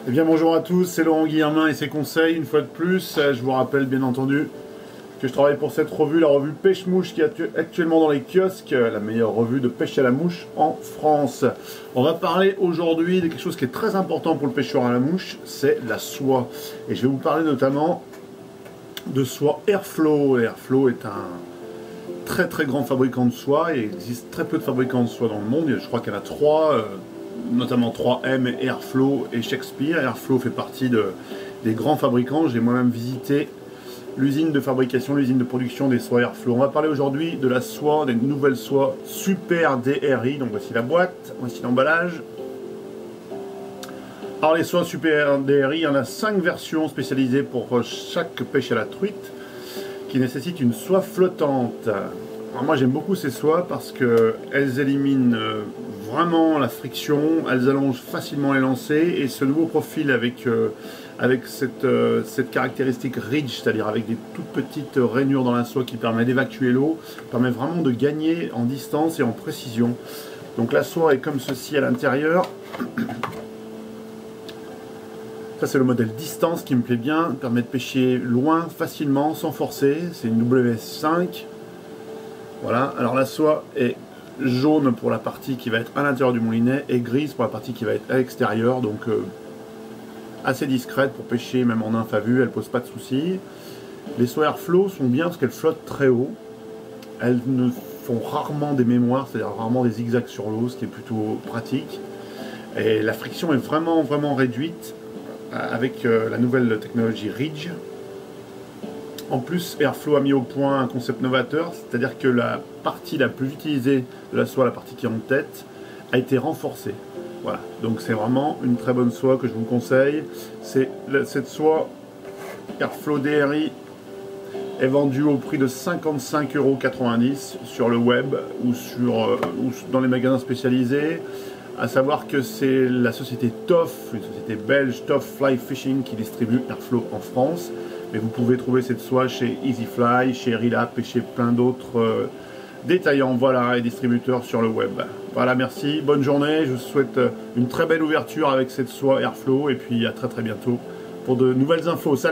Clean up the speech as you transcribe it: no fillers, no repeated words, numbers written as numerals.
Eh bien bonjour à tous, c'est Laurent Guillermin et ses conseils, une fois de plus. Je vous rappelle bien entendu que je travaille pour cette revue, la revue Pêche Mouche, qui est actuellement dans les kiosques, la meilleure revue de pêche à la mouche en France. On va parler aujourd'hui de quelque chose qui est très important pour le pêcheur à la mouche, c'est la soie. Et je vais vous parler notamment de soie Airflow. Airflow est un très grand fabricant de soie, et il existe très peu de fabricants de soie dans le monde. Je crois qu'il y en a trois, notamment 3M, Airflow et Shakespeare. Airflow fait partie des grands fabricants. J'ai moi-même visité l'usine de fabrication, l'usine de production des soies Airflow. On va parler aujourd'hui de la soie, des nouvelles soies Super DRI. Donc voici la boîte, voici l'emballage. Alors les soies Super DRI, il y en a 5 versions spécialisées pour chaque pêche à la truite, qui nécessitent une soie flottante. Alors moi j'aime beaucoup ces soies parce qu'elles éliminent vraiment la friction, elles allongent facilement les lancers, et ce nouveau profil avec cette caractéristique ridge, c'est-à-dire avec des toutes petites rainures dans la soie qui permet d'évacuer l'eau, permet vraiment de gagner en distance et en précision. Donc la soie est comme ceci à l'intérieur. Ça c'est le modèle distance qui me plaît bien, permet de pêcher loin facilement sans forcer. C'est une WS5. Voilà, alors la soie est jaune pour la partie qui va être à l'intérieur du moulinet et grise pour la partie qui va être à l'extérieur, donc assez discrète pour pêcher même en nymphe à vue, elle pose pas de soucis. Les soies Airflow sont bien parce qu'elles flottent très haut, elles ne font rarement des mémoires, c'est-à-dire rarement des zigzags sur l'eau, ce qui est plutôt pratique, et la friction est vraiment réduite avec la nouvelle technologie Ridge. En plus, Airflow a mis au point un concept novateur, c'est-à-dire que la partie la plus utilisée de la soie, la partie qui est en tête, a été renforcée. Voilà, donc c'est vraiment une très bonne soie que je vous conseille. Cette soie Airflow DRI est vendue au prix de 55,90 € sur le web ou dans les magasins spécialisés. À savoir que c'est la société TOFF, une société belge, TOFF Fly Fishing, qui distribue Airflow en France. Mais vous pouvez trouver cette soie chez EasyFly, chez Relap et chez plein d'autres détaillants, voilà, et distributeurs sur le web. Voilà, merci, bonne journée, je vous souhaite une très belle ouverture avec cette soie Airflow, et puis à très bientôt pour de nouvelles infos. Salut!